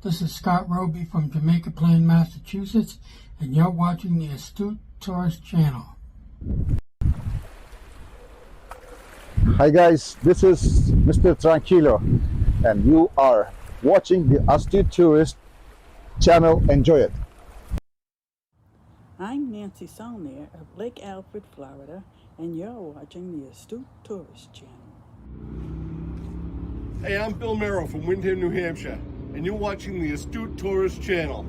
This is Scott Roby from Jamaica Plain, Massachusetts, and you're watching the Astute Tourist Channel. Hi guys, this is Mr. Tranquilo, and you are watching the Astute Tourist Channel. Enjoy it. I'm Nancy Saulnier of Lake Alfred, Florida, and you're watching the Astute Tourist Channel. Hey, I'm Bill Merrill from Windham, New Hampshire, and you're watching the Astute Tourist Channel.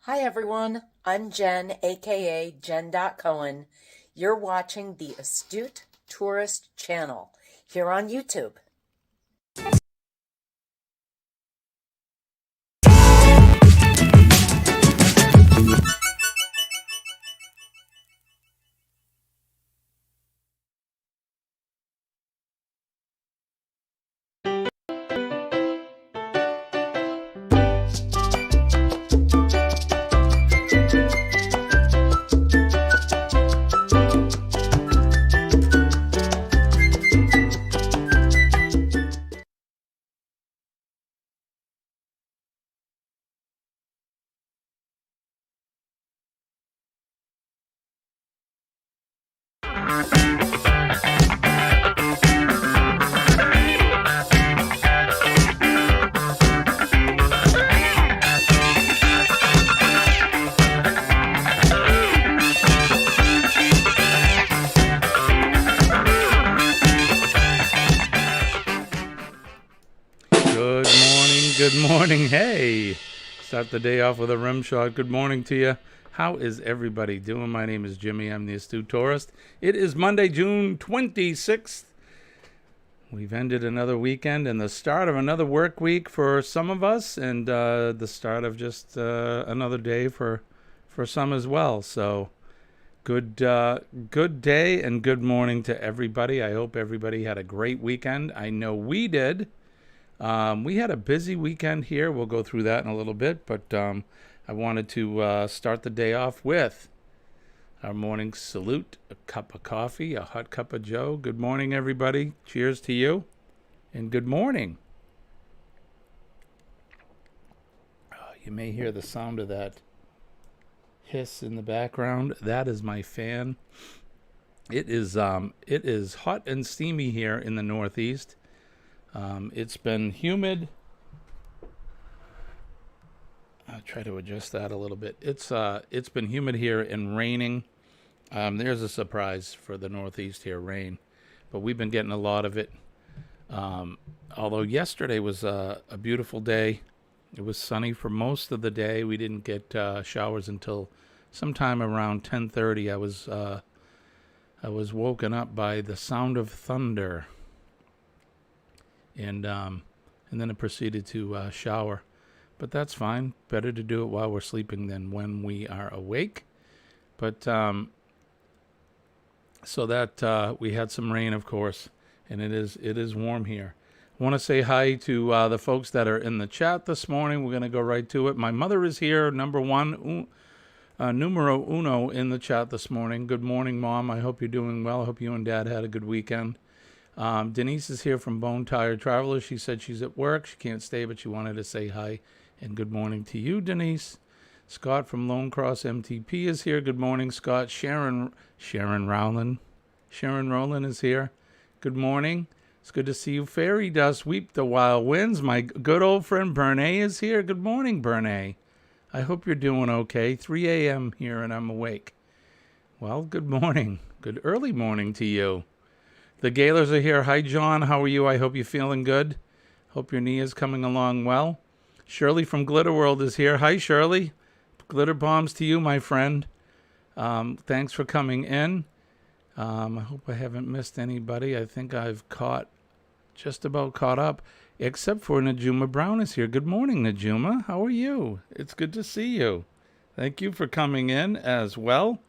Hi everyone, I'm Jen, aka Jen.Cohen. You're watching the Astute Tourist Channel here on YouTube. Good morning. Hey, start the day off with a rim shot. Good morning to you. How is everybody doing? My name is Jimmy. I'm the Astute Tourist. It is Monday, June 26th. We've ended another weekend and the start of another work week for some of us, and the start of just another day for some as well. So good day and good morning to everybody. I hope everybody had a great weekend. I know we did. We had a busy weekend here. We'll go through that in a little bit, but I wanted to start the day off with our morning salute, a cup of coffee, a hot cup of joe. Good morning, everybody. Cheers to you, and good morning. You may hear the sound of that hiss in the background. That is my fan. It is hot and steamy here in the Northeast. It's been humid. I'll try to adjust that a little bit. It's been humid here and raining. There's a surprise for the Northeast here, rain. But we've been getting a lot of it. Although yesterday was a beautiful day. It was sunny for most of the day. We didn't get showers until sometime around 10:30. I was woken up by the sound of thunder. And then it proceeded to shower. But that's fine. Better to do it while we're sleeping than when we are awake. But so that we had some rain, of course, and it is warm here. I want to say hi to the folks that are in the chat this morning. We're going to go right to it. My mother is here, numero uno in the chat this morning. Good morning, Mom. I hope you're doing well. I hope you and Dad had a good weekend. Denise is here from Bone Tired Traveler. She said she's at work. She can't stay, but she wanted to say hi and good morning to you, Denise. Scott from Lone Cross MTP is here. Good morning, Scott. Sharon Rowland. Sharon Rowland is here. Good morning. It's good to see you. Fairy Dust, Weep the Wild Winds. My good old friend Bernay is here. Good morning, Bernay. I hope you're doing okay. 3 a.m. here and I'm awake. Well, good morning. Good early morning to you. The Gaylors are here. Hi, John. How are you? I hope you're feeling good. Hope your knee is coming along well. Shirley from Glitter World is here. Hi, Shirley. Glitter bombs to you, my friend. Thanks for coming in. I hope I haven't missed anybody. I think I've just about caught up, except for Najuma Brown is here. Good morning, Najuma. How are you? It's good to see you. Thank you for coming in as well.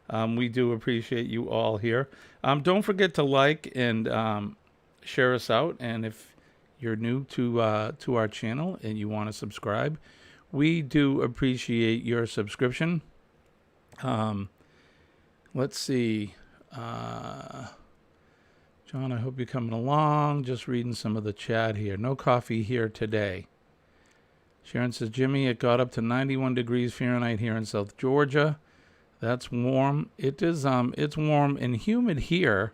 We do appreciate you all here. Don't forget to like and share us out. And if you're new to our channel and you want to subscribe, we do appreciate your subscription. Let's see. John, I hope you're coming along. Just reading some of the chat here. No coffee here today. Sharon says, Jimmy, it got up to 91 degrees Fahrenheit here in South Georgia. That's warm. It is. It's warm and humid here.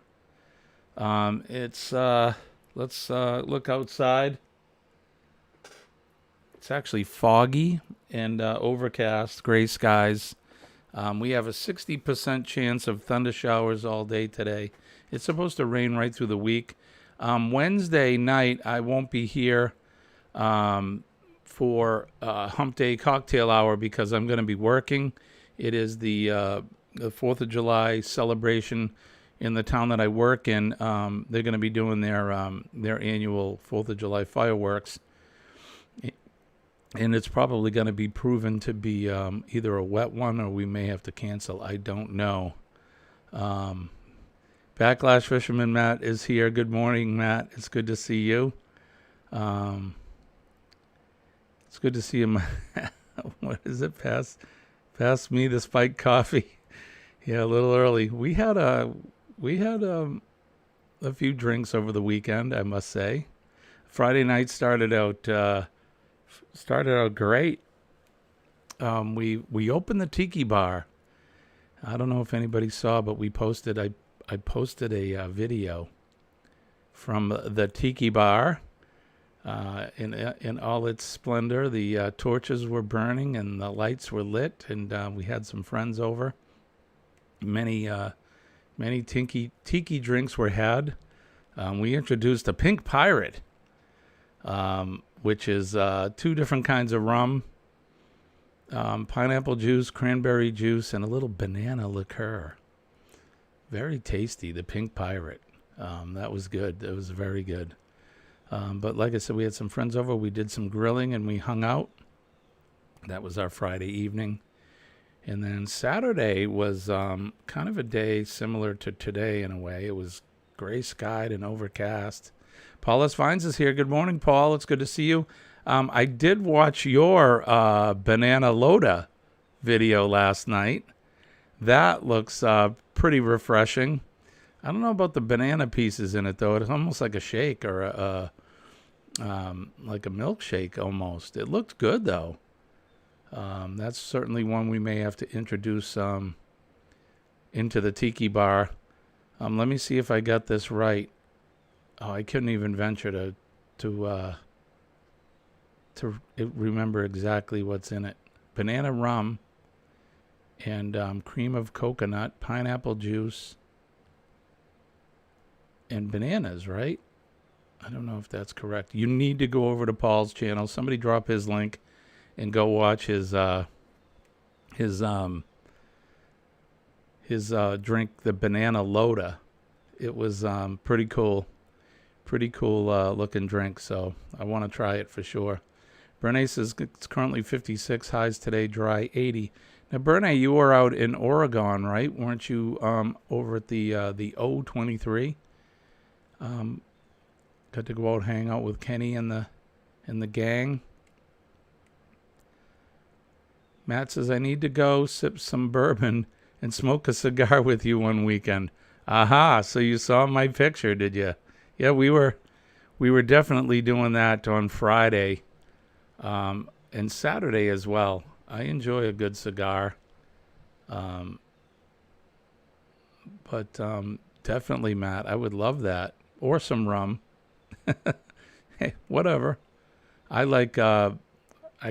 Let's look outside. It's actually foggy and overcast, gray skies. We have a 60% chance of thunder showers all day today. It's supposed to rain right through the week. Wednesday night, I won't be here for Hump Day Cocktail Hour because I'm going to be working. It is the 4th of July celebration in the town that I work in. They're going to be doing their annual 4th of July fireworks. And it's probably going to be proven to be either a wet one or we may have to cancel. I don't know. Backlash Fisherman Matt is here. Good morning, Matt. It's good to see you. It's good to see him. What is it? Pass me the spiked coffee. Yeah, a little early. We had a few drinks over the weekend, I must say. Friday night started out great. We opened the Tiki Bar. I don't know if anybody saw, but we posted. I posted a video from the Tiki Bar in all its splendor. The torches were burning and the lights were lit, and we had some friends over. Many tiki drinks were had. We introduced a Pink Pirate, which is 2 different kinds of rum, pineapple juice, cranberry juice, and a little banana liqueur. Very tasty, the Pink Pirate. That was good. It was very good. But like I said, we had some friends over. We did some grilling and we hung out. That was our Friday evening. And then Saturday was kind of a day similar to today in a way. It was gray skied and overcast. Paul S. Vines is here. Good morning, Paul. It's good to see you. I did watch your Banana Loda video last night. That looks pretty refreshing. I don't know about the banana pieces in it, though. It's almost like a shake or like a milkshake almost. It looked good, though. That's certainly one we may have to introduce into the Tiki Bar. Let me see if I got this right. Oh, I couldn't even venture to remember exactly what's in it. Banana rum and cream of coconut, pineapple juice, and bananas, right? I don't know if that's correct. You need to go over to Paul's channel. Somebody drop his link and go watch his drink, the Banana Loda. It was pretty cool looking drink. So I want to try it for sure. Bernays says it's currently 56, highs today, dry 80. Now, Bernays, you were out in Oregon, right? Weren't you over at the O23? Got to go out hang out with Kenny and the gang. Matt says, I need to go sip some bourbon and smoke a cigar with you one weekend. Aha, so you saw my picture, did you? Yeah, we were definitely doing that on Friday and Saturday as well. I enjoy a good cigar. But definitely, Matt, I would love that. Or some rum. Hey, whatever. I like, I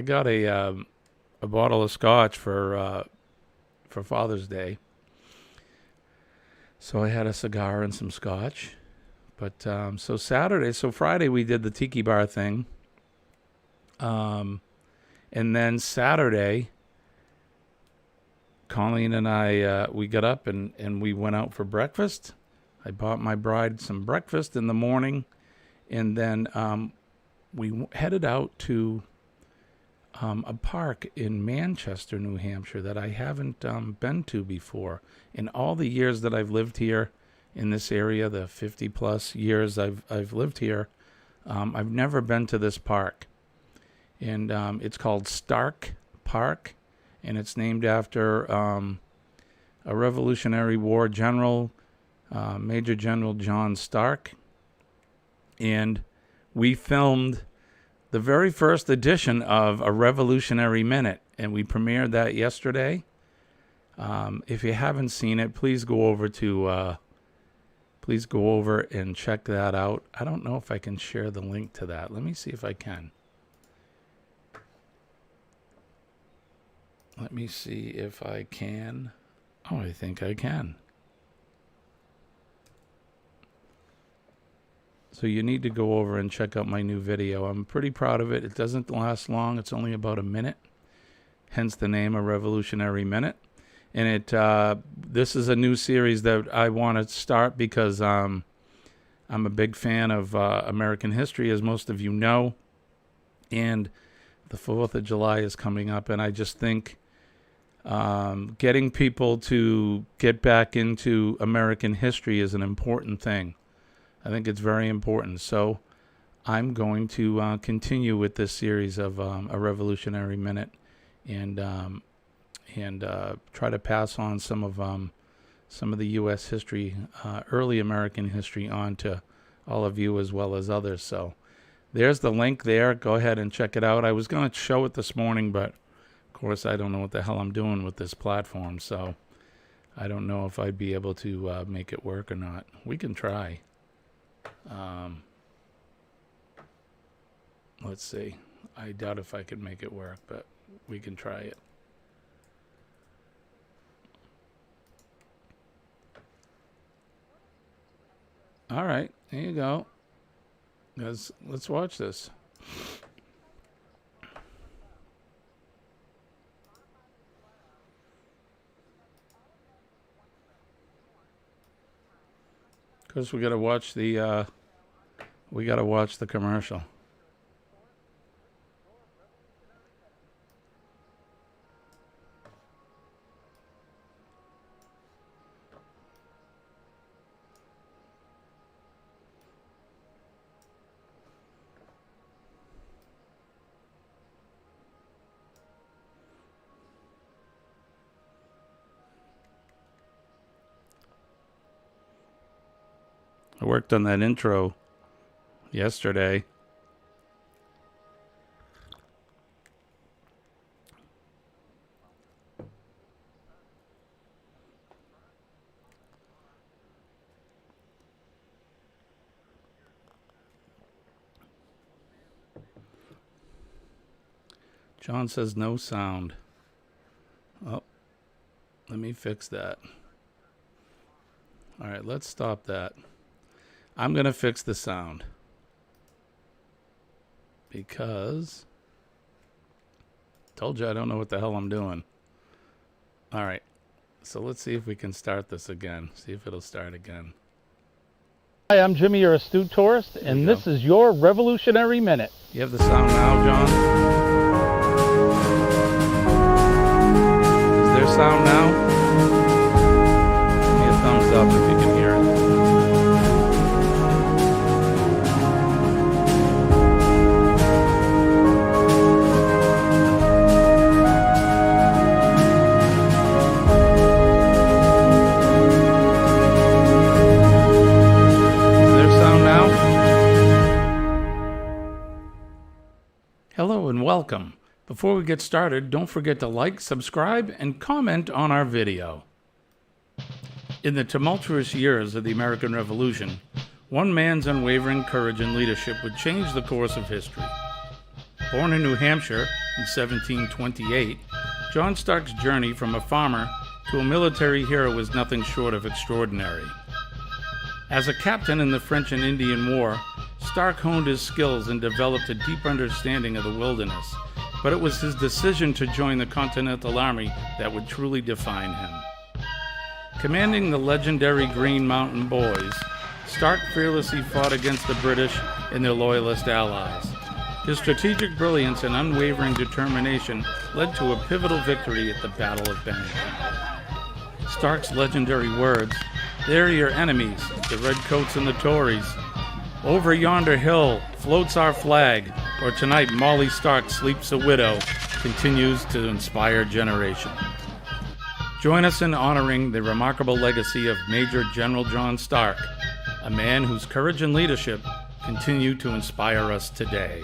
got a bottle of scotch for Father's Day. So I had a cigar and some scotch. But so Friday we did the Tiki Bar thing. And then Saturday, Colleen and I, we got up and we went out for breakfast. I bought my bride some breakfast in the morning. And then we headed out to a park in Manchester, New Hampshire that I haven't been to before. In all the years that I've lived here in this area, the 50-plus years I've lived here, I've never been to this park. And it's called Stark Park, and it's named after a Revolutionary War general Major General John Stark. And we filmed the very first edition of A Revolutionary Minute, and we premiered that yesterday. If you haven't seen it, please go over and check that out. I don't know if I can share the link to that. Let me see if I can. Let me see if I can. Oh, I think I can. So you need to go over and check out my new video. I'm pretty proud of it. It doesn't last long. It's only about a minute. Hence the name, A Revolutionary Minute. And this is a new series that I want to start because I'm a big fan of American history, as most of you know. And the 4th of July is coming up, and I just think getting people to get back into American history is an important thing. I think it's very important. So I'm going to continue with this series of A Revolutionary Minute and try to pass on some of the U.S. history, early American history, on to all of you as well as others. So there's the link there. Go ahead and check it out. I was going to show it this morning, but of course I don't know what the hell I'm doing with this platform, so I don't know if I'd be able to make it work or not. We can try. Let's see. I doubt if I could make it work, but we can try it. All right, there you go. Let's watch this. Of course, we gotta watch the commercial. I worked on that intro yesterday. John says no sound. Oh, let me fix that. All right, let's stop that. I'm going to fix the sound because told you I don't know what the hell I'm doing. All right, so let's see if we can start this again. See if it'll start again. Hi, I'm Jimmy, your astute tourist, and this is your Revolutionary Minute. You have the sound now, John? Is there sound now? Give me a thumbs up if you can hear it. Hello and welcome. Before we get started, don't forget to like, subscribe, and comment on our video. In the tumultuous years of the American Revolution, one man's unwavering courage and leadership would change the course of history. Born in New Hampshire in 1728, John Stark's journey from a farmer to a military hero was nothing short of extraordinary. As a captain in the French and Indian War, Stark honed his skills and developed a deep understanding of the wilderness, but it was his decision to join the Continental Army that would truly define him. Commanding the legendary Green Mountain Boys, Stark fearlessly fought against the British and their loyalist allies. His strategic brilliance and unwavering determination led to a pivotal victory at the Battle of Bennington. Stark's legendary words, "There are your enemies, the Redcoats and the Tories. Over yonder hill floats our flag," or "Tonight Molly Stark sleeps a widow," continues to inspire generations. Join us in honoring the remarkable legacy of Major General John Stark, a man whose courage and leadership continue to inspire us today.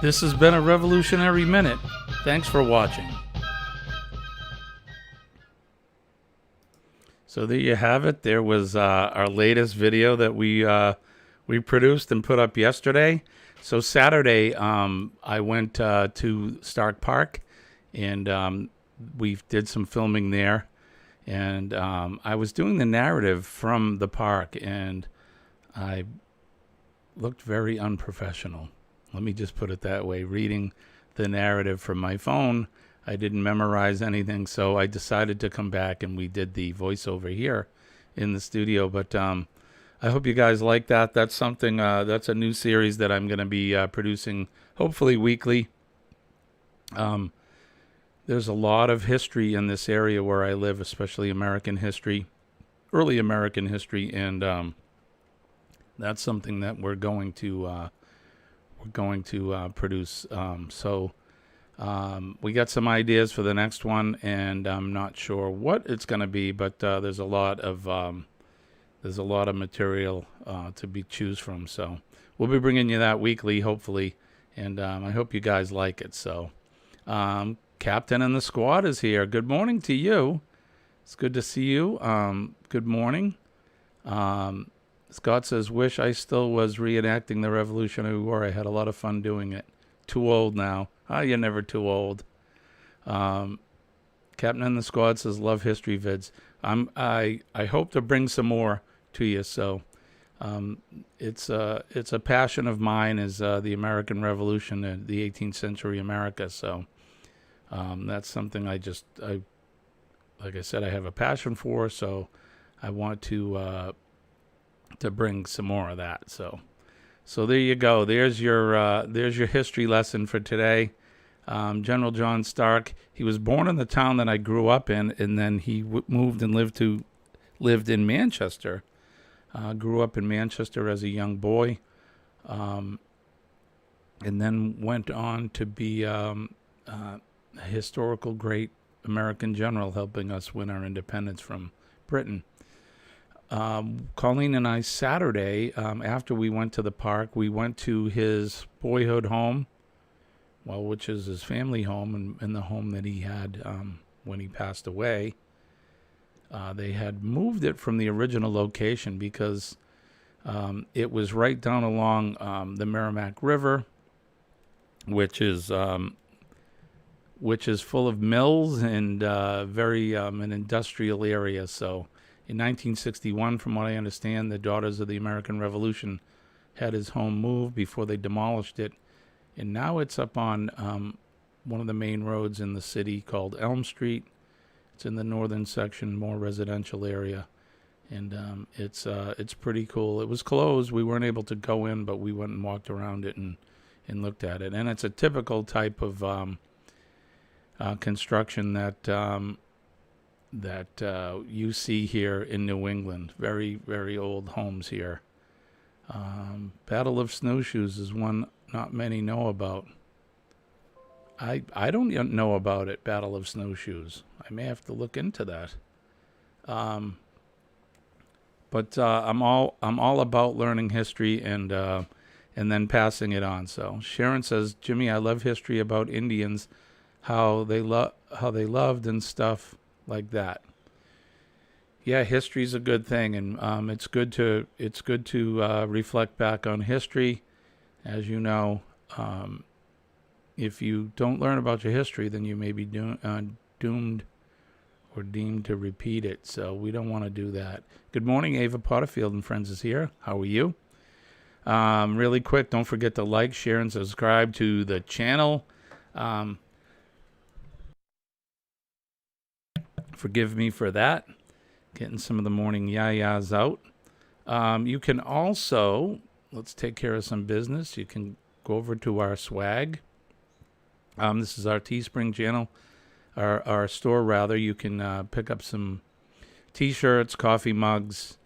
This has been a Revolutionary Minute. Thanks for watching. So there you have it. There was our latest video that we produced and put up yesterday. So Saturday, I went to Stark Park, and we did some filming there. And I was doing the narrative from the park, and I looked very unprofessional. Let me just put it that way. Reading the narrative from my phone, I didn't memorize anything, so I decided to come back and we did the voiceover here in the studio. But I hope you guys like that. That's something, that's a new series that I'm going to be producing, hopefully weekly. There's a lot of history in this area where I live, especially American history, early American history, and that's something that we're going to produce. We got some ideas for the next one, and I'm not sure what it's going to be, but there's a lot of material to choose from. So we'll be bringing you that weekly, hopefully, and I hope you guys like it. So Captain and the squad is here. Good morning to you. It's good to see you. Good morning. Scott says, wish I still was reenacting the Revolutionary War. I had a lot of fun doing it. Too old now. You're never too old. Captain and the squad says, love history vids. I hope to bring some more to you. So it's a passion of mine, is the American Revolution and the 18th century America. So that's something like I said, I have a passion for. So I want to bring some more of that. So there you go. There's your history lesson for today. General John Stark. He was born in the town that I grew up in, and then he moved and lived in Manchester. Grew up in Manchester as a young boy, and then went on to be a historical great American general, helping us win our independence from Britain. Colleen and I, Saturday, after we went to the park, we went to his boyhood home, which is his family home, and the home that he had when he passed away. They had moved it from the original location because it was right down along the Merrimack River, which is full of mills and very an industrial area. So in 1961, from what I understand, the Daughters of the American Revolution had his home moved before they demolished it. And now it's up on one of the main roads in the city called Elm Street. It's in the northern section, more residential area. And it's pretty cool. It was closed. We weren't able to go in, but we went and walked around it and looked at it. And it's a typical type of construction that you see here in New England. Very, very old homes here. Battle of Snowshoes is one not many know about. I don't know about it, Battle of Snowshoes. I may have to look into that. But I'm all about learning history and then passing it on. So Sharon says, Jimmy, I love history about Indians, how they loved and stuff like that. Yeah, history's a good thing, and it's good to reflect back on history. As you know, if you don't learn about your history, then you may be doomed or deemed to repeat it. So we don't want to do that. Good morning, Ava Potterfield and Friends is here. How are you? Really quick, don't forget to like, share, and subscribe to the channel. Forgive me for that. Getting some of the morning yayas out. You can also, let's take care of some business. You can go over to our swag. This is our Teespring channel, our store rather. You can pick up some t-shirts, coffee mugs,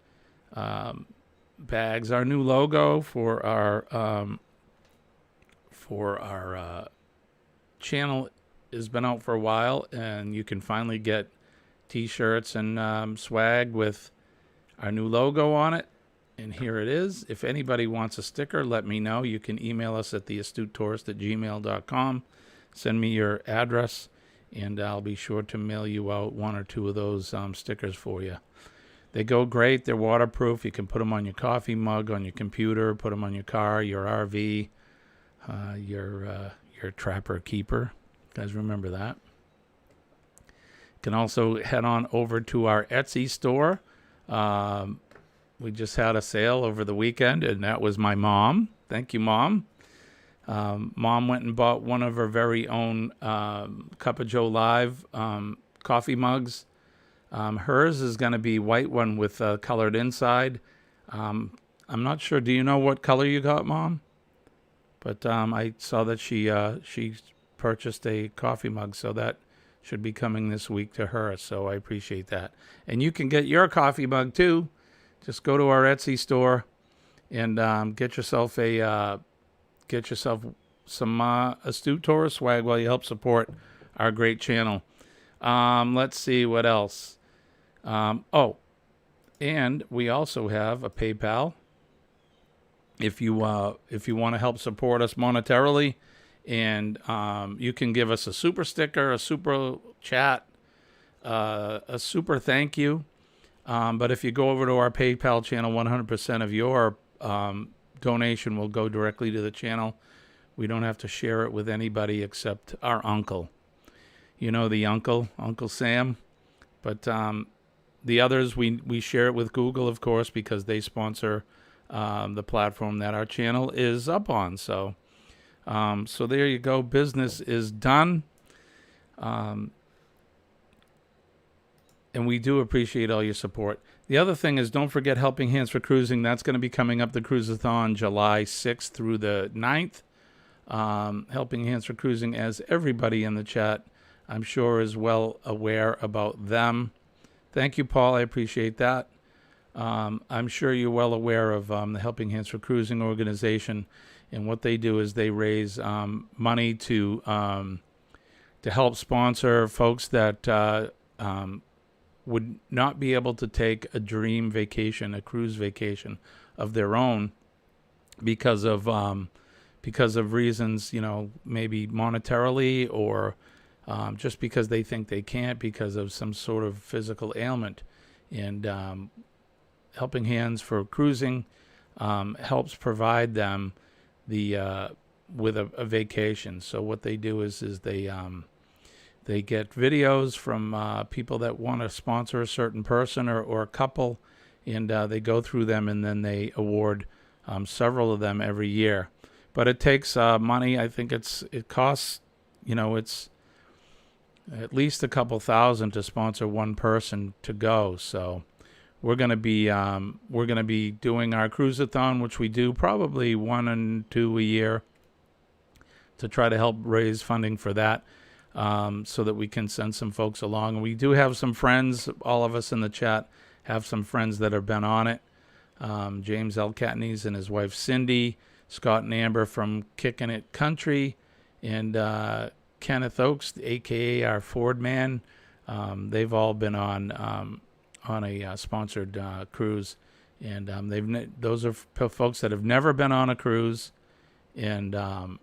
bags. Our new logo for our channel has been out for a while, and you can finally get T-shirts and swag with our new logo on it. And here it is. If anybody wants a sticker, let me know. You can email us at theastutetourist@gmail.com. Send me your address, and I'll be sure to mail you out 1 or 2 of those stickers for you. They go great. They're waterproof. You can put them on your coffee mug, on your computer, put them on your car, your RV, your Trapper Keeper. You guys remember that? You can also head on over to our Etsy store. We just had a sale over the weekend, and that was my mom. Thank you, Mom. Mom went and bought one of her very own Cup of Joe Live coffee mugs. Hers is going to be white one with colored inside. I'm not sure. Do you know what color you got, Mom? But I saw that she purchased a coffee mug, so that should be coming this week to her. So I appreciate that. And you can get your coffee mug too. Just go to our Etsy store and get yourself some Astute Tourist swag while you help support our great channel. Let's see what else. And we also have a PayPal. If you want to help support us monetarily, and you can give us a super sticker, a super chat, a super thank you. But if you go over to our PayPal channel, 100% of your donation will go directly to the channel. We don't have to share it with anybody except our uncle. You know the Uncle Sam. But the others, we share it with Google, of course, because they sponsor the platform that our channel is up on. So there you go. Business is done. And we do appreciate all your support. The other thing is, don't forget Helping Hands for Cruising. That's going to be coming up, the Cruisathon, July 6th through the 9th. Helping Hands for Cruising, as everybody in the chat, I'm sure, is well aware about them. Thank you, Paul. I appreciate that. I'm sure you're well aware of the Helping Hands for Cruising organization. And what they do is they raise money to help sponsor folks that would not be able to take a dream vacation, a cruise vacation of their own because of reasons, maybe monetarily, or just because they think they can't because of some sort of physical ailment. And Helping Hands for Cruising helps provide them with a vacation. So what they do is they get videos from people that want to sponsor a certain person or a couple, and they go through them, and then they award several of them every year. But it takes money. I think it costs, it's at least a couple thousand to sponsor one person to go. So we're going to be doing our Cruisathon, which we do probably 1 and 2 a year, to try to help raise funding for that. So that we can send some folks along. And we do have some friends, all of us in the chat have some friends that have been on it. James L. Catneys and his wife Cindy, Scott and Amber from Kickin' It Country, and Kenneth Oakes, a.k.a. our Ford man. They've all been on a sponsored cruise. And those are folks that have never been on a cruise. And now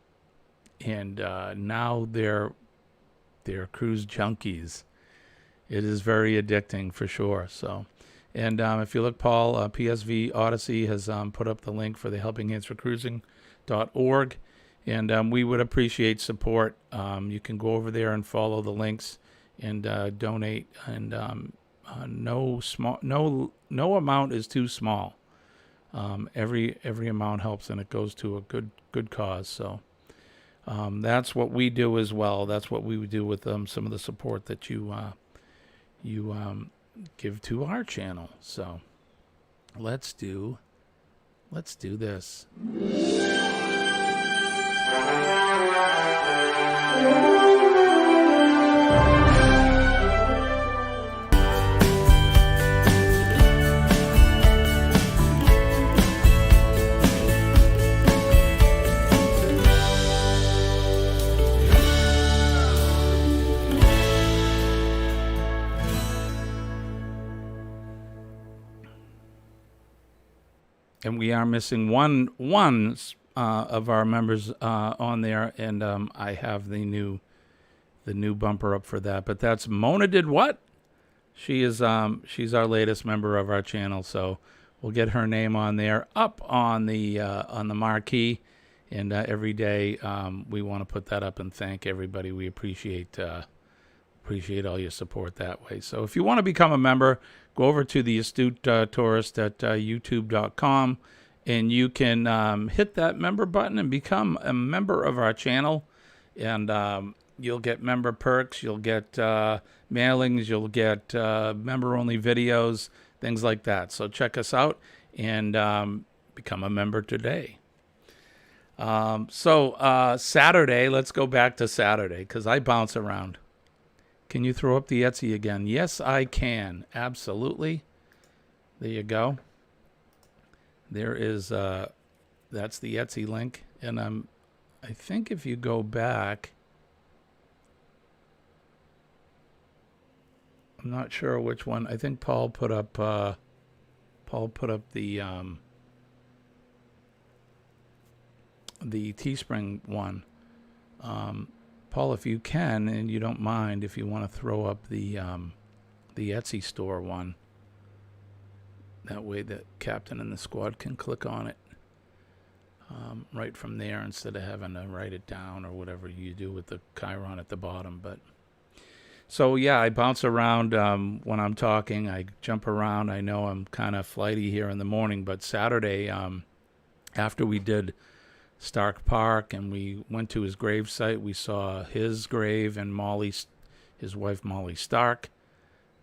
they're cruise junkies. It is very addicting for sure. So, and if you look, Paul, PSV Odyssey has put up the link for the Helping Hands for Cruising.org, and we would appreciate support. You can go over there and follow the links and donate. And no amount is too small. Every amount helps, and it goes to a good cause. So. That's what we do as well. That's what we would do with some of the support that you give to our channel. So let's do this. and we are missing one of our members on there, and I have the new bumper up for that. But that's Mona Did What? She's our latest member of our channel, so we'll get her name on there, up on the marquee, and every day we want to put that up and thank everybody. We appreciate all your support that way. So if you want to become a member, go over to the Astute Tourist at youtube.com, and you can hit that member button and become a member of our channel, and you'll get member perks, you'll get mailings, you'll get member-only videos, things like that. So check us out and become a member today. So Saturday, let's go back to Saturday, because I bounce around. Can you throw up the Etsy again? Yes, I can. Absolutely. There you go. There is, that's the Etsy link. And I think if you go back, I'm not sure which one. I think Paul put up the Teespring one. Paul, if you can, and you don't mind, if you want to throw up the Etsy store one, that way the captain and the squad can click on it right from there, instead of having to write it down or whatever you do with the Chiron at the bottom. But so yeah, I bounce around when I'm talking. I jump around. I know I'm kind of flighty here in the morning, but Saturday, after we did Stark Park and we went to his grave site, we saw his grave and his wife Molly Stark.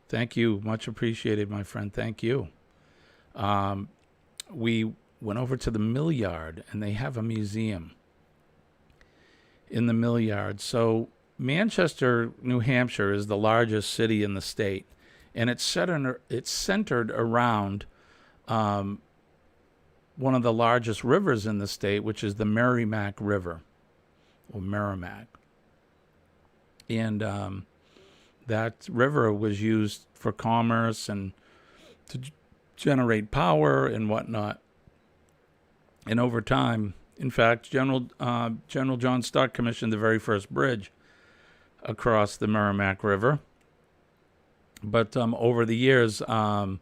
Thank you, much appreciated, my friend. Thank you. We went over to the Mill Yard, and they have a museum in the Mill Yard. So Manchester, New Hampshire is the largest city in the state, and it's centered around one of the largest rivers in the state, which is the Merrimack River, or Merrimack. And that river was used for commerce and to generate power and whatnot. And over time, in fact, General John Stark commissioned the very first bridge across the Merrimack River. But over the years, a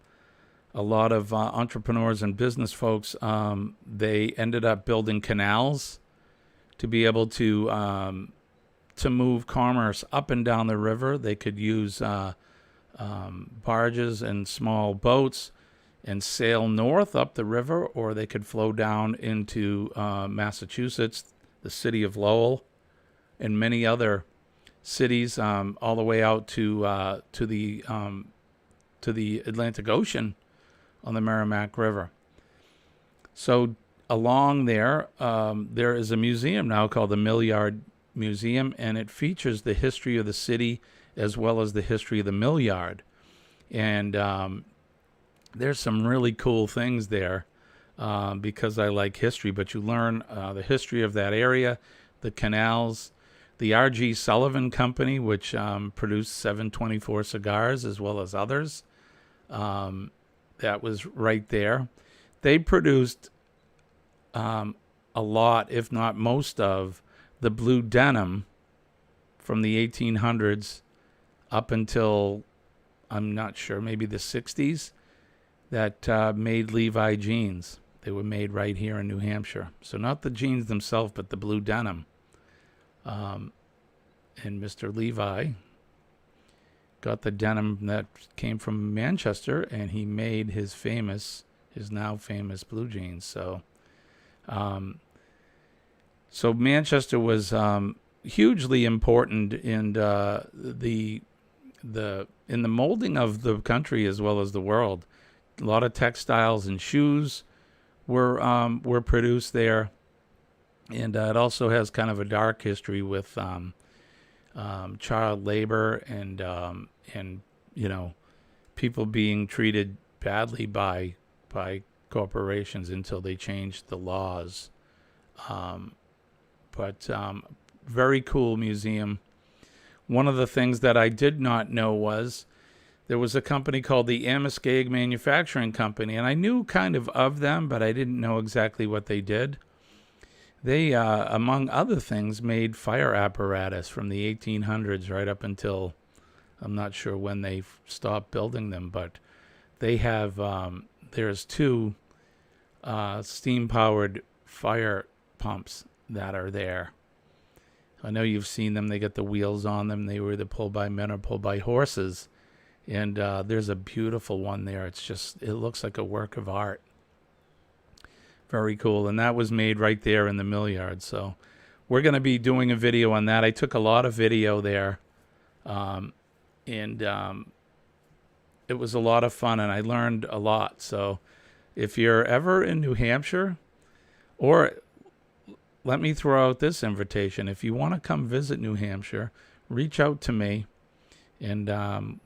lot of entrepreneurs and business folks, they ended up building canals to be able to move commerce up and down the river. They could use barges and small boats and sail north up the river, or they could flow down into Massachusetts, the city of Lowell, and many other cities, all the way out to the Atlantic Ocean on the Merrimack River. So along there, there is a museum now called the Mill Yard Museum, and it features the history of the city as well as the history of the mill yard. And there's some really cool things there because I like history, but you learn the history of that area, the canals, the R.G. Sullivan Company, which produced 724 cigars as well as others. That was right there. They produced a lot, if not most of, the blue denim from the 1800s up until, I'm not sure, maybe the 60s, that made Levi jeans. They were made right here in New Hampshire. So not the jeans themselves, but the blue denim. And Mr. Levi got the denim that came from Manchester, and he made his now famous blue jeans. So, so Manchester was hugely important in the molding of the country as well as the world. A lot of textiles and shoes were produced there, and it also has kind of a dark history with child labor and people being treated badly by corporations until they changed the laws. But very cool museum. One of the things that I did not know was there was a company called the Amoskeag Manufacturing Company, and I knew kind of them, but I didn't know exactly what they did. They, among other things, made fire apparatus from the 1800s right up until, I'm not sure when they stopped building them, but they have, there's 2 steam-powered fire pumps that are there. I know you've seen them. They got the wheels on them. They were either pulled by men or pulled by horses. And there's a beautiful one there. It looks like a work of art. Very cool. And that was made right there in the mill yard. So we're going to be doing a video on that. I took a lot of video there. It was a lot of fun, and I learned a lot. So if you're ever in New Hampshire, or let me throw out this invitation. If you want to come visit New Hampshire, reach out to me, and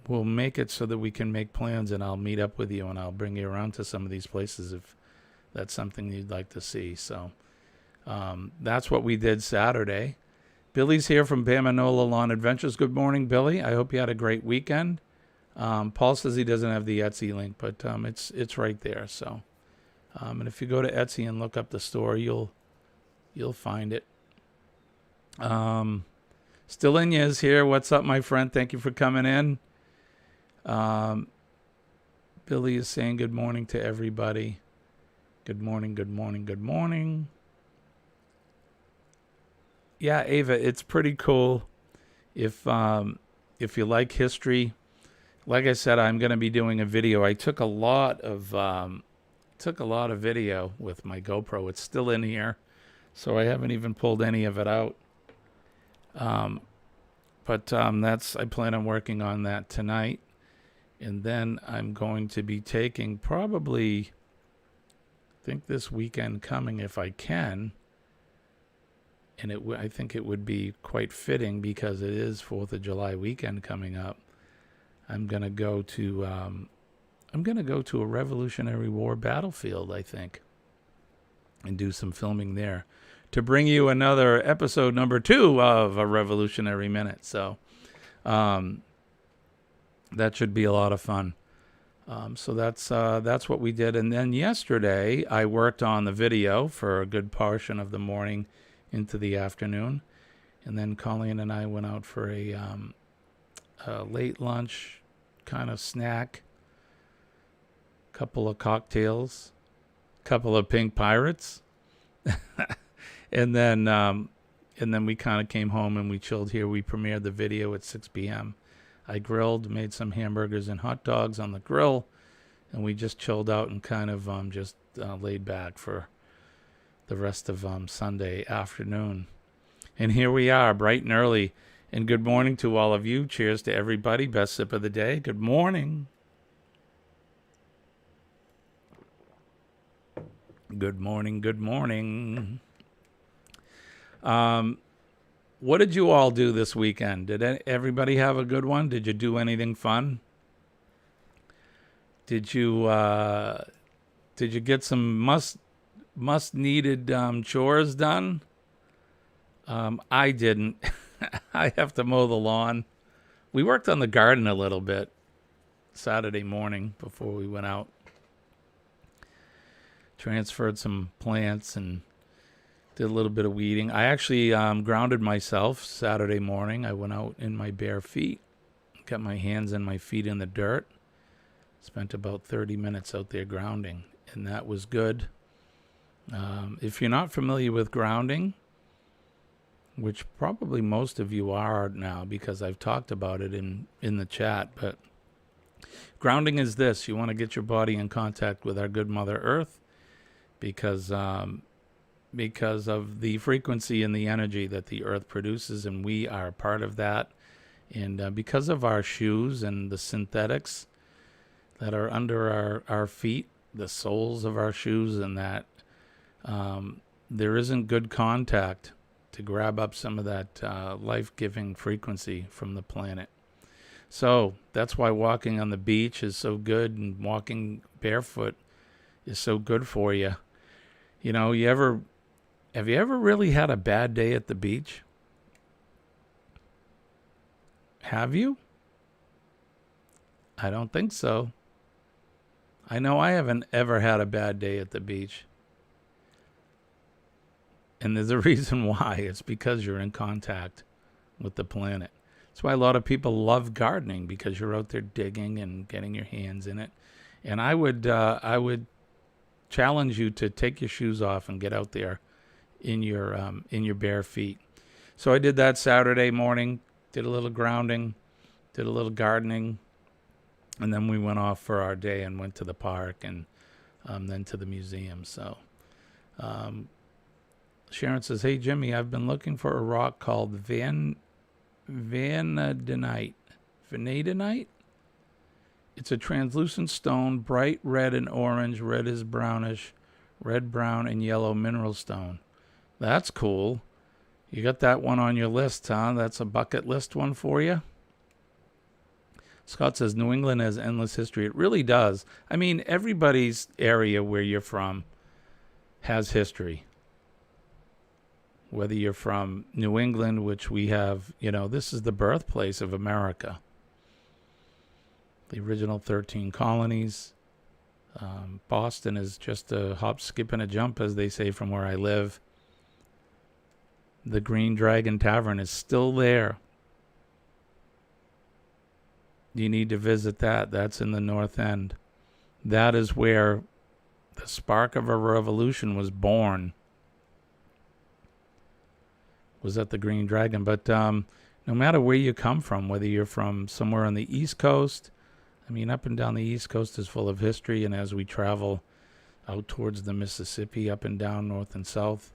we'll make it so that we can make plans, and I'll meet up with you, and I'll bring you around to some of these places if that's something you'd like to see. So that's what we did Saturday. Billy's here from Bamanola Lawn Adventures. Good morning, Billy. I hope you had a great weekend. Paul says he doesn't have the Etsy link, but it's right there. So, and if you go to Etsy and look up the store, you'll find it. Still in is here. What's up, my friend? Thank you for coming in. Billy is saying good morning to everybody. Good morning, good morning, good morning. Yeah, Ava, it's pretty cool. If you like history, like I said, I'm going to be doing a video. I took a lot of video with my GoPro. It's still in here, so I haven't even pulled any of it out. I plan on working on that tonight, and then I'm going to be taking probably, I think this weekend coming if I can, and I think it would be quite fitting because it is 4th of July weekend coming up. I'm gonna go to a Revolutionary War battlefield, I think, and do some filming there to bring you another episode number 2 of A Revolutionary Minute. So that should be a lot of fun. So that's what we did. And then yesterday I worked on the video for a good portion of the morning into the afternoon. And then Colleen and I went out for a late lunch kind of snack, couple of cocktails, couple of pink pirates. and then we kind of came home and we chilled here. We premiered the video at 6 p.m. I grilled, made some hamburgers and hot dogs on the grill, and we just chilled out and kind of just laid back for the rest of Sunday afternoon. And here we are, bright and early. And good morning to all of you. Cheers to everybody. Best sip of the day. Good morning. Good morning. Good morning. What did you all do this weekend? Did everybody have a good one? Did you do anything fun? Did you get some must needed chores done? I didn't. I have to mow the lawn. We worked on the garden a little bit Saturday morning before we went out. Transferred some plants and did a little bit of weeding. I actually grounded myself Saturday morning. I went out in my bare feet, got my hands and my feet in the dirt. Spent about 30 minutes out there grounding, and that was good. If you're not familiar with grounding, which probably most of you are now because I've talked about it in the chat, but grounding is this. You want to get your body in contact with our good Mother Earth because of the frequency and the energy that the Earth produces, and we are part of that. And because of our shoes and the synthetics that are under our feet, the soles of our shoes, and that there isn't good contact to grab up some of that life-giving frequency from the planet. So that's why walking on the beach is so good, and walking barefoot is so good for you. You know, have you ever really had a bad day at the beach? Have you? I don't think so. I know I haven't ever had a bad day at the beach. And there's a reason why. It's because you're in contact with the planet. That's why a lot of people love gardening, because you're out there digging and getting your hands in it. And I would challenge you to take your shoes off and get out there in your bare feet. So I did that Saturday morning, did a little grounding, did a little gardening, and then we went off for our day and went to the park and then to the museum. So Sharon says, "Hey Jimmy, I've been looking for a rock called vanadinite. Vanadinite? It's a translucent stone, bright red and orange. Red is brownish, red, brown, and yellow mineral stone." That's cool. You got that one on your list, huh? That's a bucket list one for you. Scott says, New England has endless history. It really does. I mean, everybody's area where you're from has history. Whether you're from New England, which we have, this is the birthplace of America. The original 13 colonies. Boston is just a hop, skip, and a jump, as they say, from where I live. The Green Dragon Tavern is still there. You need to visit that. That's in the North End. That is where the spark of a revolution was born. Was at the Green Dragon. But no matter where you come from, whether you're from somewhere on the East Coast, I mean, up and down the East Coast is full of history. And as we travel out towards the Mississippi, up and down north and south,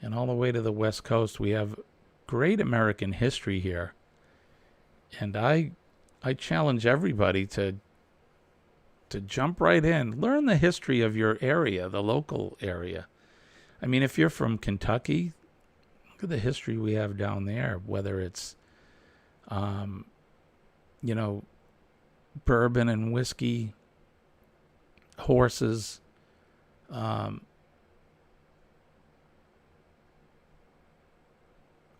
and all the way to the West Coast, we have great American history here. And I challenge everybody to jump right in. Learn the history of your area, the local area. I mean, if you're from Kentucky, look at the history we have down there, whether it's, bourbon and whiskey, horses,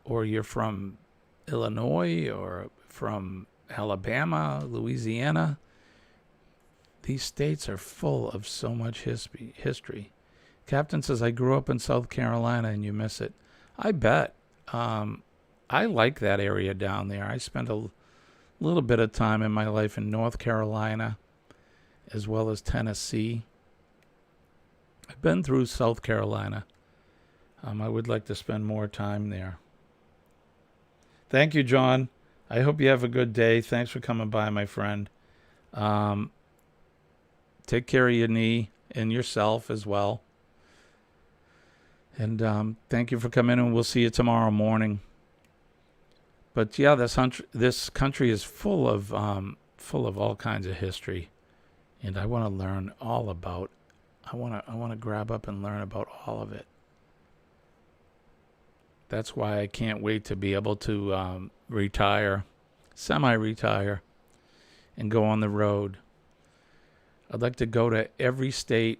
or you're from Illinois or from Alabama, Louisiana. These states are full of so much history. Captain says, I grew up in South Carolina and you miss it. I bet. I like that area down there. I spent a little bit of time in my life in North Carolina as well as Tennessee. I've been through South Carolina. I would like to spend more time there. Thank you, John. I hope you have a good day. Thanks for coming by, my friend. Take care of your knee and yourself as well. And thank you for coming in, and we'll see you tomorrow morning. But yeah, this country is full of all kinds of history, and I want to learn all about. I want to grab up and learn about all of it. That's why I can't wait to be able to retire, semi-retire, and go on the road. I'd like to go to every state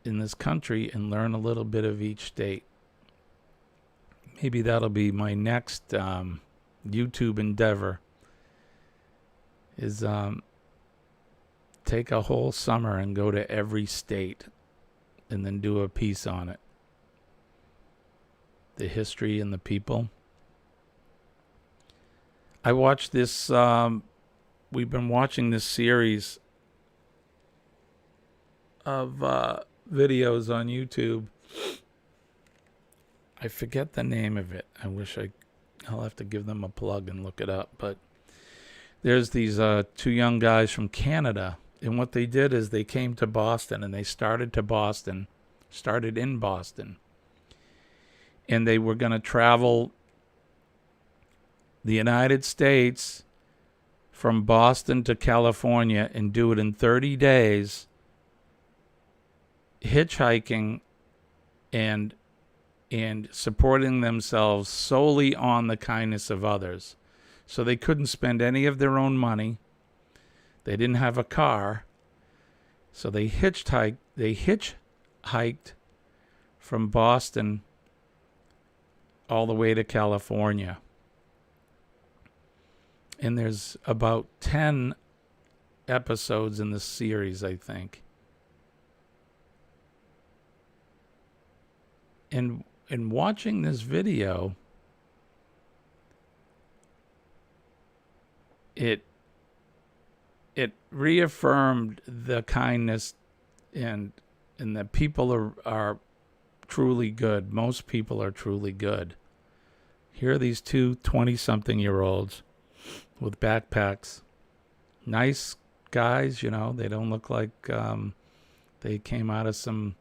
in this country and learn a little bit of each state. Maybe that'll be my next YouTube endeavor, is take a whole summer and go to every state and then do a piece on it. The history and the people. I watched this, we've been watching this series of videos on YouTube. I forget the name of it. I'll have to give them a plug and look it up. But there's these two young guys from Canada. And what they did is they came to Boston, and they started in Boston. And they were going to travel the United States from Boston to California and do it in 30 days, hitchhiking and supporting themselves solely on the kindness of others. So they couldn't spend any of their own money. They didn't have a car. So they hitchhiked from Boston all the way to California. And there's about 10 episodes in the series, I think. And in watching this video, it reaffirmed the kindness and that people are truly good. Most people are truly good. Here are these two 20-something-year-olds with backpacks. Nice guys, you know. They don't look like they came out of some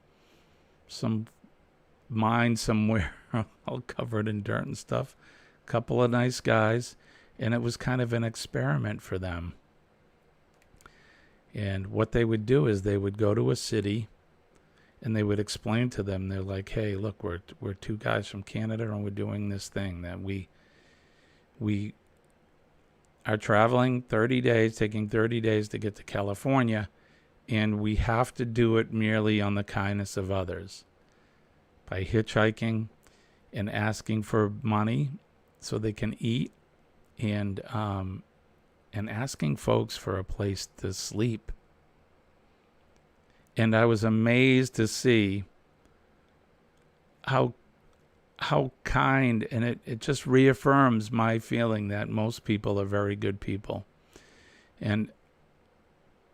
mine somewhere all covered in dirt and stuff. Couple of nice guys. And it was kind of an experiment for them. And what they would do is they would go to a city and they would explain to them, they're like, hey, look, we're two guys from Canada and we're doing this thing that we are traveling 30 days, taking 30 days to get to California, and we have to do it merely on the kindness of others. By hitchhiking and asking for money so they can eat, and asking folks for a place to sleep. And I was amazed to see how kind, and it just reaffirms my feeling that most people are very good people. And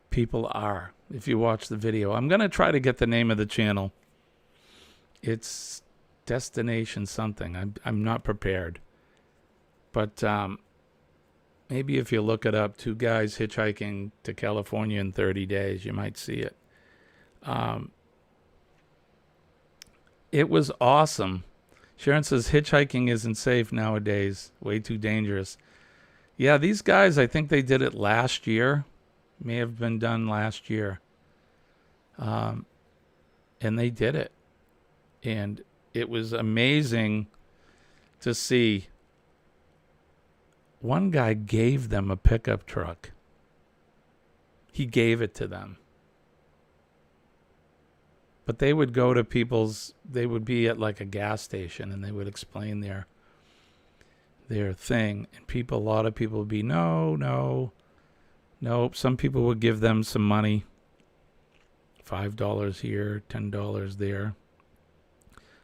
people are, if you watch the video. I'm going to try to get the name of the channel. It's Destination something. I'm not prepared. But maybe if you look it up, two guys hitchhiking to California in 30 days, you might see it. It was awesome. Sharon says hitchhiking isn't safe nowadays. Way too dangerous. Yeah, these guys, I think they did it last year. May have been done last year. And they did it. And it was amazing to see. One guy gave them a pickup truck. He gave it to them. But they would go to they would be at like a gas station and they would explain their thing. And a lot of people would be, no. Some people would give them some money. $5 here, $10 there.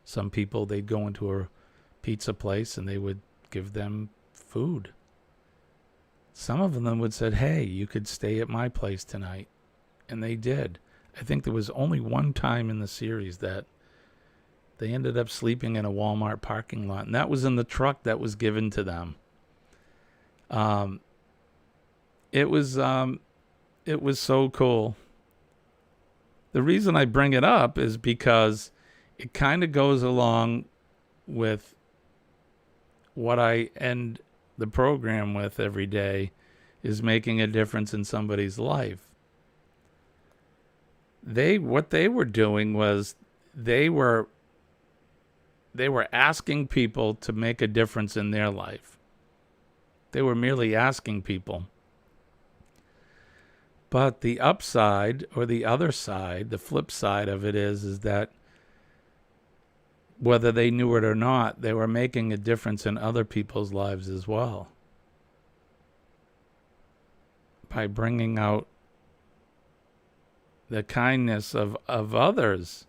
Some people, they'd go into a pizza place and they would give them food. Some of them would say, hey, you could stay at my place tonight. And they did. I think there was only one time in the series that they ended up sleeping in a Walmart parking lot. And that was in the truck that was given to them. It was so cool. The reason I bring it up is because it kind of goes along with what I end the program with every day, is making a difference in somebody's life. What they were doing was they were asking people to make a difference in their life. They were merely asking people. But the upside, or the other side, the flip side of it is that whether they knew it or not, they were making a difference in other people's lives as well. By bringing out the kindness of others.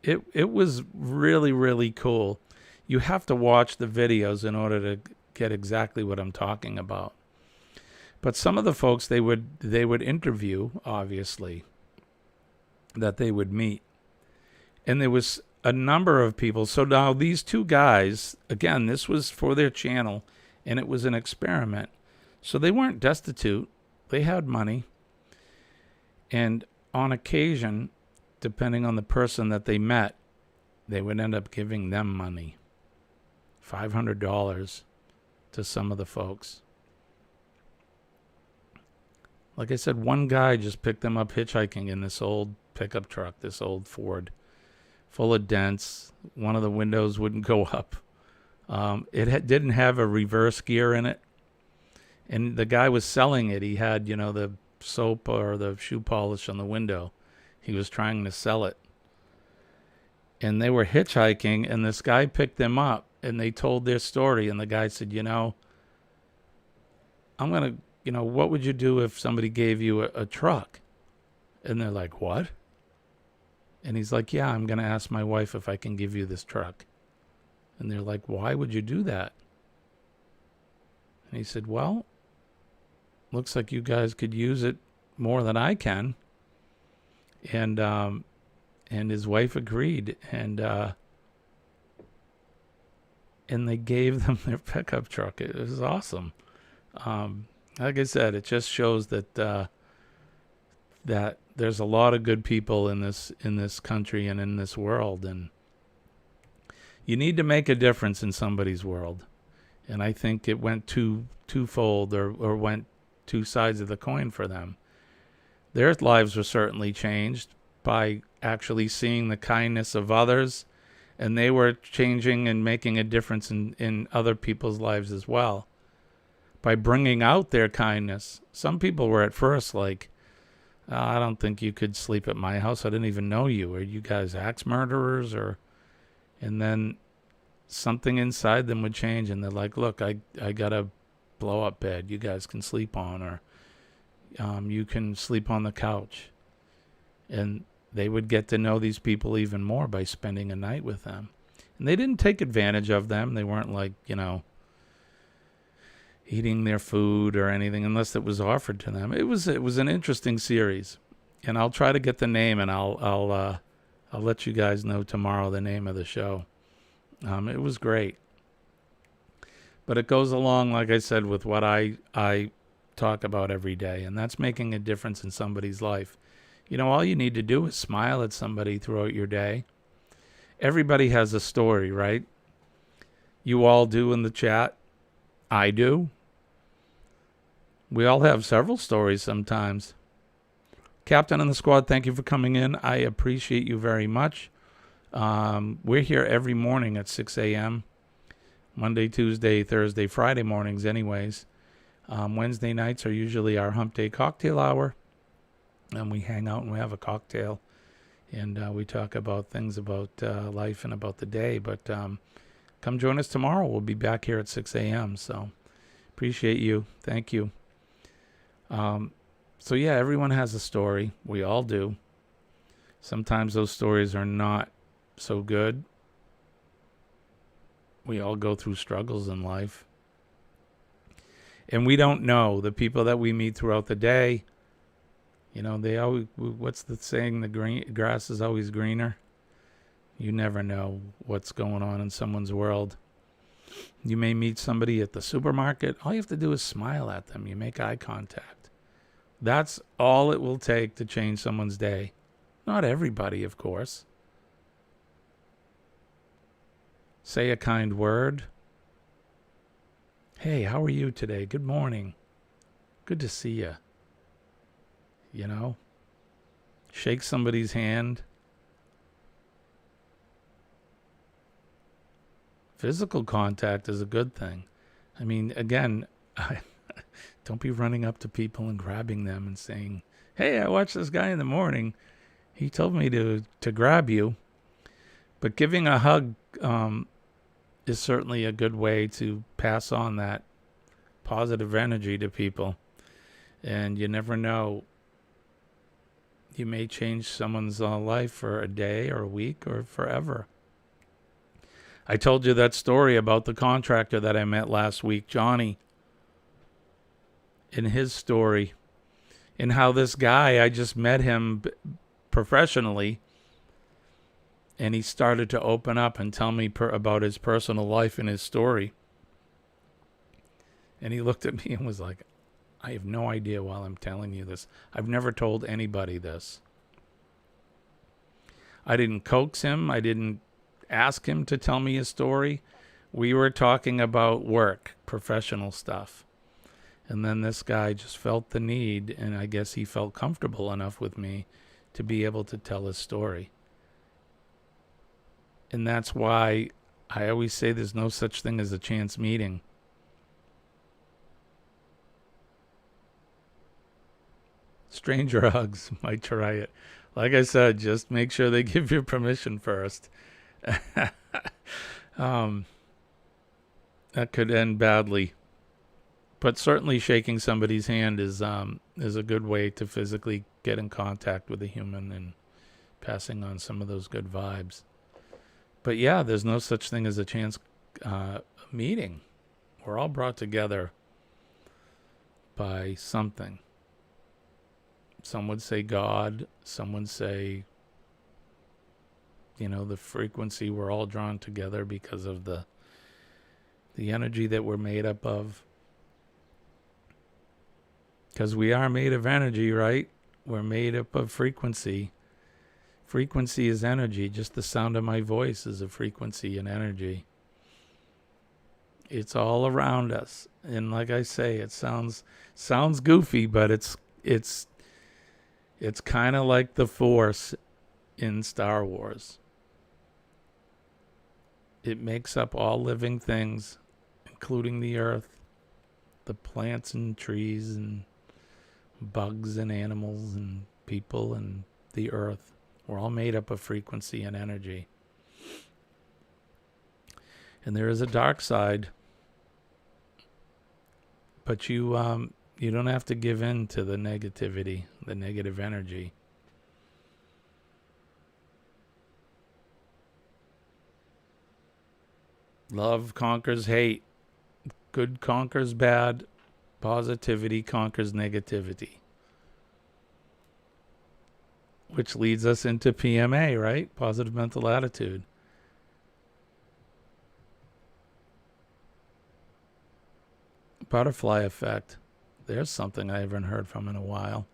It was really, really cool. You have to watch the videos in order to get exactly what I'm talking about. But some of the folks they would interview, obviously, that they would meet. And there was a number of people. So now these two guys, again, this was for their channel, and it was an experiment. So they weren't destitute. They had money. And on occasion, depending on the person that they met, they would end up giving them money. $500 to some of the folks. Like I said, one guy just picked them up hitchhiking in this old pickup truck, this old Ford, full of dents. One of the windows wouldn't go up. It didn't have a reverse gear in it. And the guy was selling it. He had, the soap or the shoe polish on the window. He was trying to sell it. And they were hitchhiking, and this guy picked them up, and they told their story. And the guy said, I'm going to what would you do if somebody gave you a truck? And they're like, what? And he's like, yeah, I'm going to ask my wife if I can give you this truck. And they're like, why would you do that? And he said, well, looks like you guys could use it more than I can. And his wife agreed. And they gave them their pickup truck. It was awesome. Like I said, it just shows that that there's a lot of good people in this country and in this world, and you need to make a difference in somebody's world. And I think it went twofold, or went two sides of the coin for them. Their lives were certainly changed by actually seeing the kindness of others, and they were changing and making a difference in other people's lives as well by bringing out their kindness. Some people were at first like, I don't think you could sleep at my house. I didn't even know you. Are you guys axe murderers? And then something inside them would change, and they're like, look, I got a blow-up bed you guys can sleep on, or you can sleep on the couch. And they would get to know these people even more by spending a night with them. And they didn't take advantage of them. They weren't like, eating their food or anything unless it was offered to them. It was an interesting series, and I'll try to get the name, and I'll let you guys know tomorrow the name of the show. It was great, but it goes along, like I said, with what I talk about every day, and that's making a difference in somebody's life. All you need to do is smile at somebody throughout your day. Everybody has a story, right? You all do in the chat. I do. We all have several stories sometimes. Captain and the squad, thank you for coming in. I appreciate you very much. We're here every morning at 6 a.m. Monday, Tuesday, Thursday, Friday mornings anyways. Wednesday nights are usually our hump day cocktail hour. And we hang out and we have a cocktail. And we talk about things about life and about the day. But come join us tomorrow. We'll be back here at 6 a.m. So appreciate you. Thank you. So yeah, everyone has a story. We all do. Sometimes those stories are not so good. We all go through struggles in life. And we don't know the people that we meet throughout the day. They always, what's the saying? The grass is always greener. You never know what's going on in someone's world. You may meet somebody at the supermarket. All you have to do is smile at them. You make eye contact. That's all it will take to change someone's day. Not everybody, of course. Say a kind word. Hey, how are you today? Good morning. Good to see you. Shake somebody's hand. Physical contact is a good thing. I mean, again, don't be running up to people and grabbing them and saying, hey, I watched this guy in the morning. He told me to grab you. But giving a hug is certainly a good way to pass on that positive energy to people. And you never know. You may change someone's life for a day or a week or forever. I told you that story about the contractor that I met last week, Johnny, in his story, and how this guy, I just met him professionally, and he started to open up and tell me about his personal life and his story. And he looked at me and was like, I have no idea why I'm telling you this. I've never told anybody this. I didn't coax him. I didn't ask him to tell me his story. We were talking about work, professional stuff. And then this guy just felt the need, and I guess he felt comfortable enough with me to be able to tell his story. And that's why I always say there's no such thing as a chance meeting. Stranger hugs, might try it. Like I said, just make sure they give you permission first. That could end badly. But certainly shaking somebody's hand is a good way to physically get in contact with a human and passing on some of those good vibes. But yeah, there's no such thing as a chance meeting. We're all brought together by something. Some would say God. Some would say, the frequency. We're all drawn together because of the energy that we're made up of. Because we are made of energy, right? We're made up of frequency. Frequency is energy. Just the sound of my voice is a frequency and energy. It's all around us. And like I say, it sounds goofy, but it's kind of like the Force in Star Wars. It makes up all living things, including the earth, the plants and trees and bugs and animals and people and the earth. We're all made up of frequency and energy. And there is a dark side, but you don't have to give in to the negativity, the negative energy. Love conquers hate. Good conquers bad. Positivity conquers negativity. Which leads us into PMA, right? Positive mental attitude. Butterfly effect. There's something I haven't heard from in a while.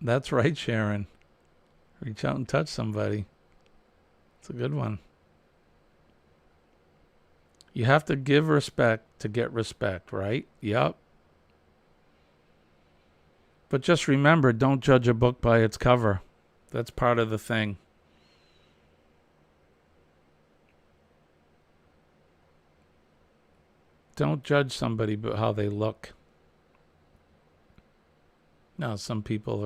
That's right, Sharon. Reach out and touch somebody. It's a good one. You have to give respect to get respect, right? Yep. But just remember, don't judge a book by its cover. That's part of the thing. Don't judge somebody by how they look. No, some people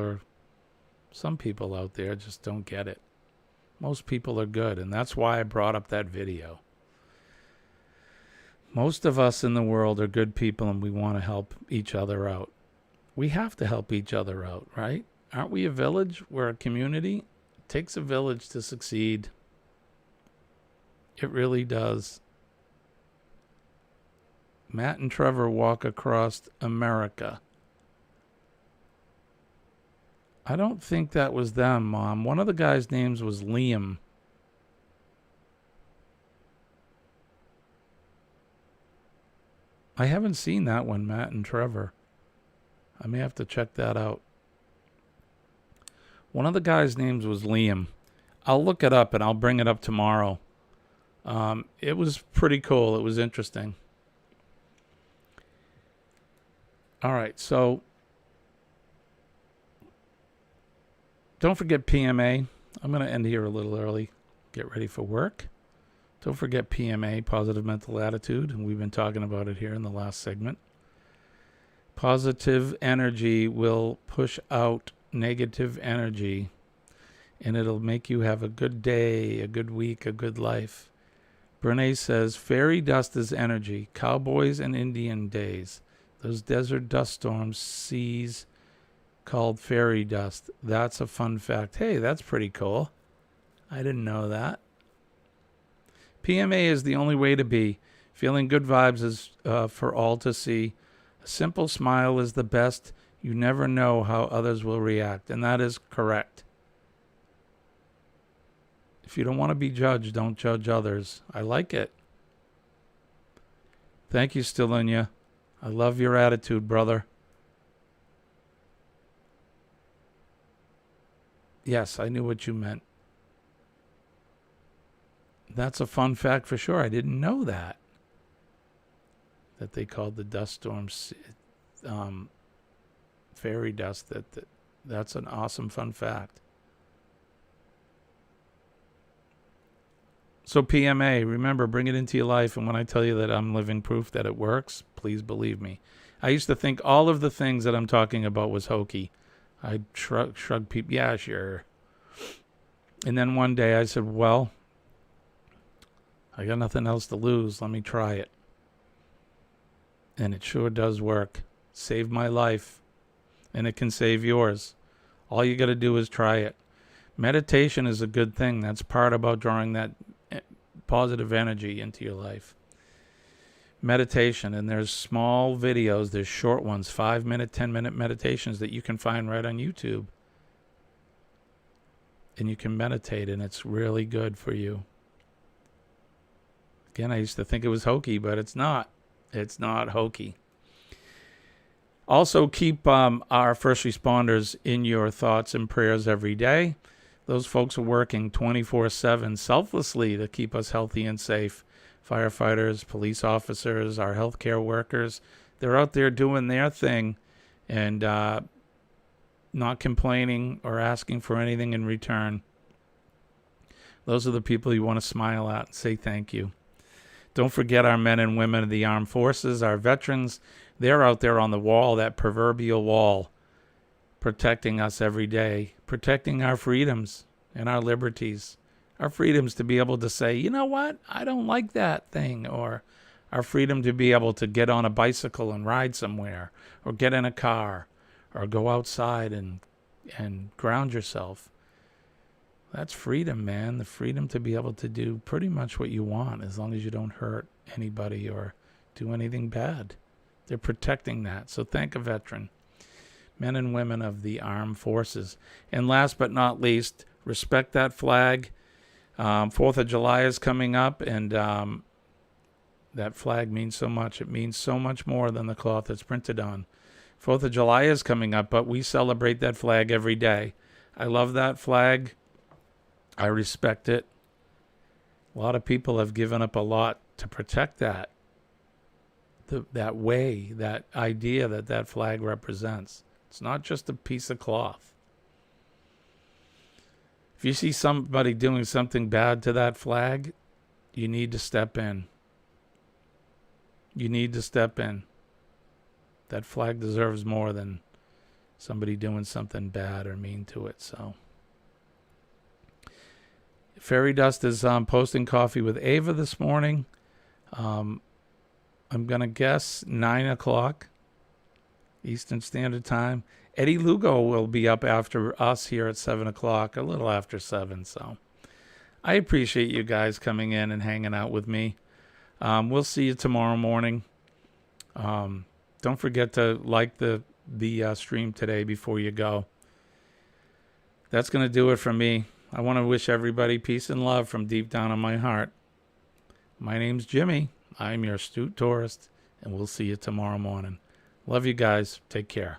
out there just don't get it. Most people are good, and that's why I brought up that video. Most of us in the world are good people, and we want to help each other out. We have to help each other out, right? Aren't we a village? We're a community. It takes a village to succeed. It really does. Matt and Trevor walk across America. I don't think that was them, Mom. One of the guys' names was Liam. I haven't seen that one, Matt and Trevor. I may have to check that out. One of the guys' names was Liam. I'll look it up and I'll bring it up tomorrow. It was pretty cool. It was interesting. All right, so don't forget PMA. I'm going to end here a little early. Get ready for work. Don't forget PMA, positive mental attitude, and we've been talking about it here in the last segment. Positive energy will push out negative energy, and it'll make you have a good day, a good week, a good life. Brene says, fairy dust is energy, cowboys and Indian days. Those desert dust storms, seas called fairy dust. That's a fun fact. Hey, that's pretty cool. I didn't know that. PMA is the only way to be. Feeling good vibes is for all to see. A simple smile is the best. You never know how others will react. And that is correct. If you don't want to be judged, don't judge others. I like it. Thank you, Stellinia. I love your attitude, brother. Yes, I knew what you meant. That's a fun fact for sure. I didn't know that they called the dust storms fairy dust. That's an awesome fun fact. So PMA, remember, bring it into your life. And when I tell you that I'm living proof that it works, please believe me. I used to think all of the things that I'm talking about was hokey. I'd shrug people. Yeah, sure. And then one day I said, well, I got nothing else to lose. Let me try it. And it sure does work. Saved my life. And it can save yours. All you got to do is try it. Meditation is a good thing. That's part about drawing that positive energy into your life. Meditation, and there's small videos, there's short ones, 5-minute, 10-minute meditations that you can find right on YouTube. And you can meditate, and it's really good for you. Again, I used to think it was hokey, but it's not. It's not hokey. Also, keep our first responders in your thoughts and prayers every day. Those folks are working 24/7 selflessly to keep us healthy and safe. Firefighters, police officers, our healthcare workers, they're out there doing their thing and not complaining or asking for anything in return. Those are the people you want to smile at and say thank you. Don't forget our men and women of the armed forces, our veterans. They're out there on the wall, that proverbial wall, protecting us every day, protecting our freedoms and our liberties. Our freedoms to be able to say, you know what, I don't like that thing, or our freedom to be able to get on a bicycle and ride somewhere, or get in a car, or go outside and ground yourself. That's freedom, man. The freedom to be able to do pretty much what you want as long as you don't hurt anybody or do anything bad. They're protecting that. So thank a veteran. Men and women of the armed forces. And last but not least, respect that flag. 4th of July is coming up, and that flag means so much. It means so much more than the cloth it's printed on. 4th of July is coming up, but we celebrate that flag every day. I love that flag. I respect it. A lot of people have given up a lot to protect that. That way, that idea that flag represents. It's not just a piece of cloth. If you see somebody doing something bad to that flag, you need to step in. You need to step in. That flag deserves more than somebody doing something bad or mean to it. So, Fairy Dust is posting Coffee with Ava this morning. I'm going to guess 9 o'clock Eastern Standard Time. Eddie Lugo will be up after us here at 7 o'clock, a little after 7. So I appreciate you guys coming in and hanging out with me. We'll see you tomorrow morning. Don't forget to like the stream today before you go. That's going to do it for me. I want to wish everybody peace and love from deep down in my heart. My name's Jimmy. I'm your astute tourist, and we'll see you tomorrow morning. Love you guys. Take care.